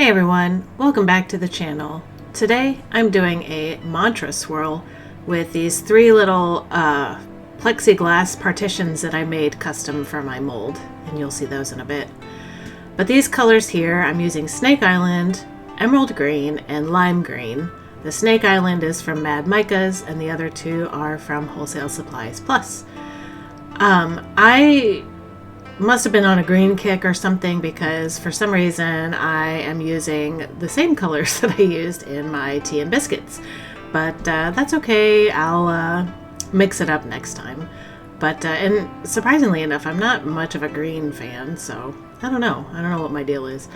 Hey everyone, welcome back to the channel. Today I'm doing a mantra swirl with these three little plexiglass partitions that I made custom for my mold, and you'll see those in a bit. But these colors here, I'm using Snake Island, Emerald Green, and Lime Green. The Snake Island is from Mad Micas, and the other two are from Wholesale Supplies Plus. I must have been on a green kick or something because for some reason I am using the same colors that I used in my tea and biscuits. But that's okay, I'll mix it up next time. But and surprisingly enough, I'm not much of a green fan, so I don't know what my deal is.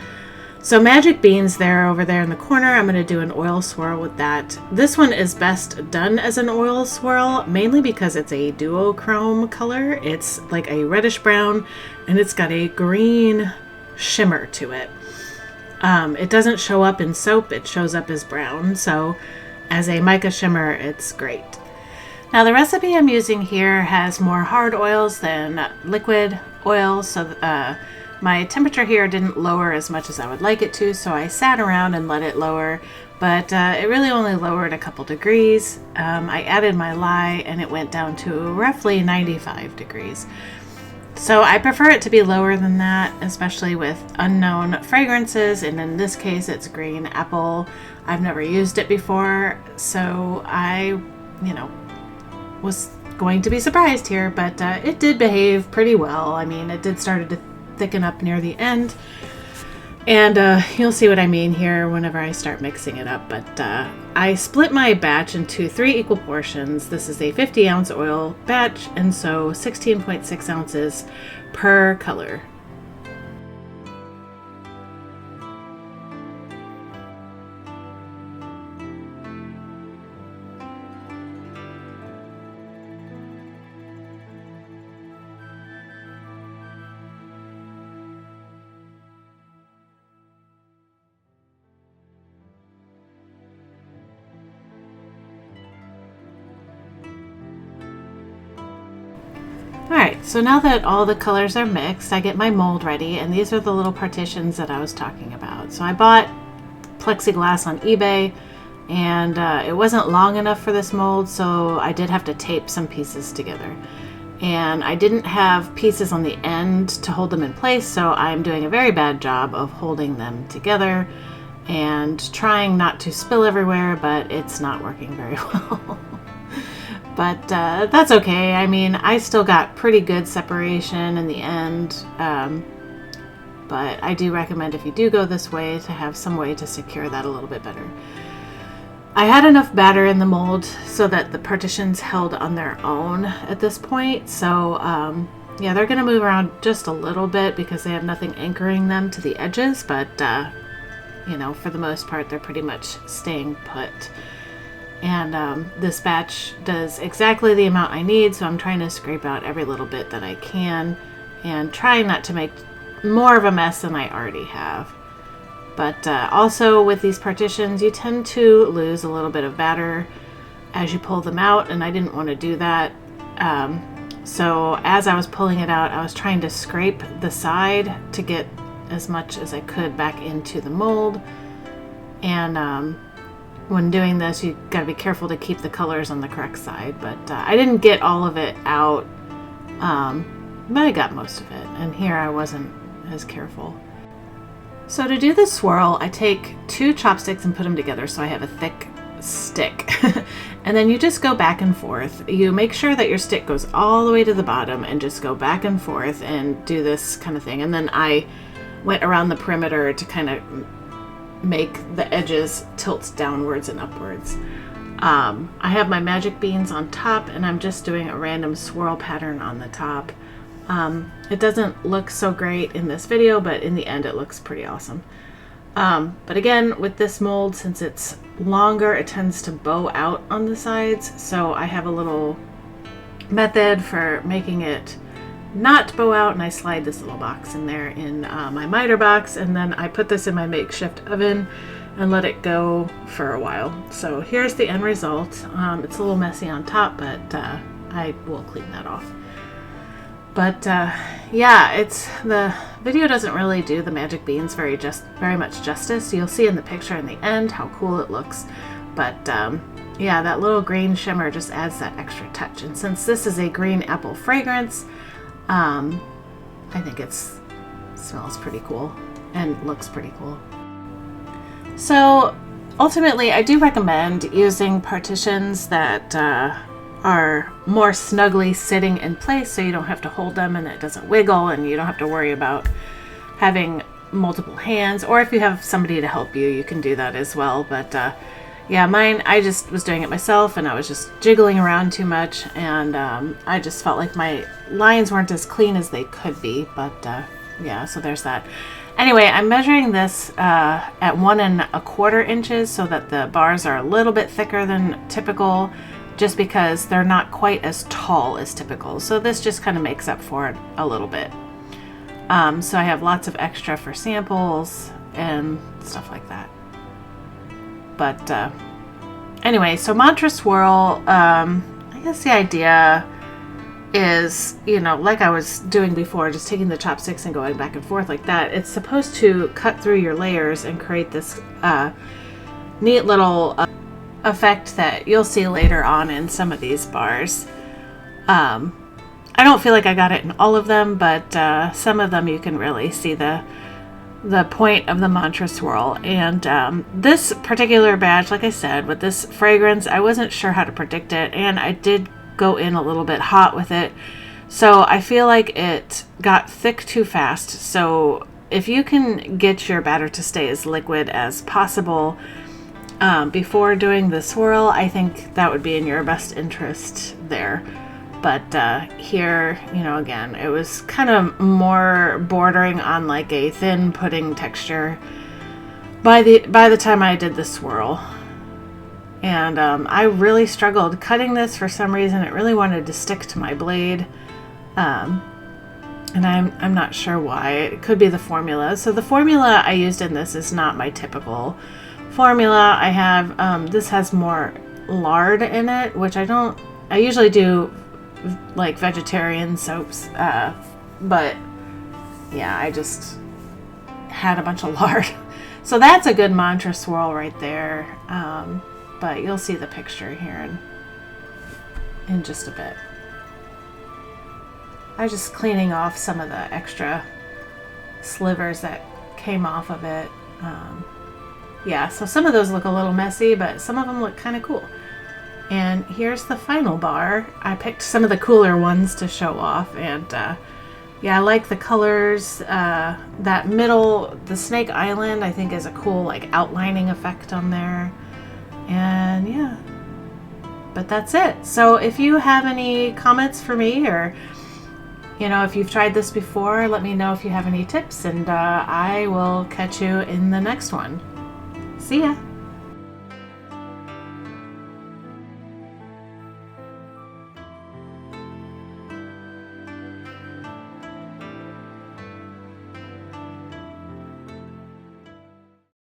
So magic beans there over there in the corner, I'm going to do an oil swirl with that. This one is best done as an oil swirl, mainly because it's a duochrome color. It's like a reddish brown, and it's got a green shimmer to it. It doesn't show up in soap, it shows up as brown, so as a mica shimmer, it's great. Now the recipe I'm using here has more hard oils than liquid oils, so my temperature here didn't lower as much as I would like it to, so I sat around and let it lower, but it really only lowered a couple degrees. I added my lye and it went down to roughly 95 degrees. So I prefer it to be lower than that, especially with unknown fragrances, and in this case it's green apple. I've never used it before, so I, was going to be surprised here, but it did behave pretty well. I mean, it did start to thicken up near the end, and you'll see what I mean here whenever I start mixing it up. But I split my batch into 3 equal portions. This is a 50-ounce oil batch, and so 16.6 ounces per color. Alright, so now that all the colors are mixed, I get my mold ready, and these are the little partitions that I was talking about. So I bought plexiglass on eBay, and it wasn't long enough for this mold, so I did have to tape some pieces together. And I didn't have pieces on the end to hold them in place, so I'm doing a very bad job of holding them together and trying not to spill everywhere, but it's not working very well. But that's okay. I mean, I still got pretty good separation in the end. But I do recommend, if you do go this way, to have some way to secure that a little bit better. I had enough batter in the mold so that the partitions held on their own at this point. So yeah, they're going to move around just a little bit because they have nothing anchoring them to the edges. But, for the most part, they're pretty much staying put. And this batch does exactly the amount I need, so I'm trying to scrape out every little bit that I can and trying not to make more of a mess than I already have. But also with these partitions, you tend to lose a little bit of batter as you pull them out, and I didn't want to do that. So as I was pulling it out, I was trying to scrape the side to get as much as I could back into the mold. And when doing this, you got to be careful to keep the colors on the correct side, but I didn't get all of it out, but I got most of it, and here I wasn't as careful. So to do the swirl, I take 2 chopsticks and put them together so I have a thick stick. And then you just go back and forth. You make sure that your stick goes all the way to the bottom and just go back and forth and do this kind of thing. And then I went around the perimeter to kind of make the edges tilt downwards and upwards. I have my magic beans on top, and I'm just doing a random swirl pattern on the top. It doesn't look so great in this video, but in the end it looks pretty awesome. But again, with this mold, since it's longer, it tends to bow out on the sides, so I have a little method for making it not bow out, and I slide this little box in there in my miter box, and then I put this in my makeshift oven and let it go for a while. So here's the end result. It's a little messy on top, but I will clean that off. But yeah, the video doesn't really do the magic beans very much justice. You'll see in the picture in the end how cool it looks. But yeah, that little green shimmer just adds that extra touch. And since this is a green apple fragrance, I think it smells pretty cool and looks pretty cool. So ultimately, I do recommend using partitions that are more snugly sitting in place, so you don't have to hold them and it doesn't wiggle, and you don't have to worry about having multiple hands. Or if you have somebody to help you, you can do that as well. But yeah, mine, I just was doing it myself, and I was just jiggling around too much, and I just felt like my lines weren't as clean as they could be. But yeah, so there's that. Anyway, I'm measuring this at 1 1/4 inches so that the bars are a little bit thicker than typical, just because they're not quite as tall as typical. So this just kind of makes up for it a little bit. So I have lots of extra for samples and stuff like that. But anyway, so Mantra Swirl, I guess the idea is, you know, like I was doing before, just taking the chopsticks and going back and forth like that. It's supposed to cut through your layers and create this neat little effect that you'll see later on in some of these bars. I don't feel like I got it in all of them, but some of them you can really see the point of the Mantra Swirl. And this particular batch, like I said, with this fragrance, I wasn't sure how to predict it, and I did go in a little bit hot with it, so I feel like it got thick too fast. So if you can get your batter to stay as liquid as possible before doing the swirl, I think that would be in your best interest there. But here, you know, again, it was kind of more bordering on like a thin pudding texture by the time I did the swirl. And I really struggled cutting this. For some reason, it really wanted to stick to my blade. And I'm not sure why. It could be the formula. So the formula I used in this is not my typical formula. I have, this has more lard in it, which I usually do like vegetarian soaps. But yeah, I just had a bunch of lard. So that's a good Mantra Swirl right there. But you'll see the picture here in just a bit. I was just cleaning off some of the extra slivers that came off of it. Yeah, so some of those look a little messy, but some of them look kind of cool. And here's the final bar. I picked some of the cooler ones to show off, and yeah, I like the colors. That middle, the Snake Island, I think is a cool like outlining effect on there. And yeah, but that's it. So if you have any comments for me, or you know, if you've tried this before, let me know if you have any tips, and I will catch you in the next one. See ya.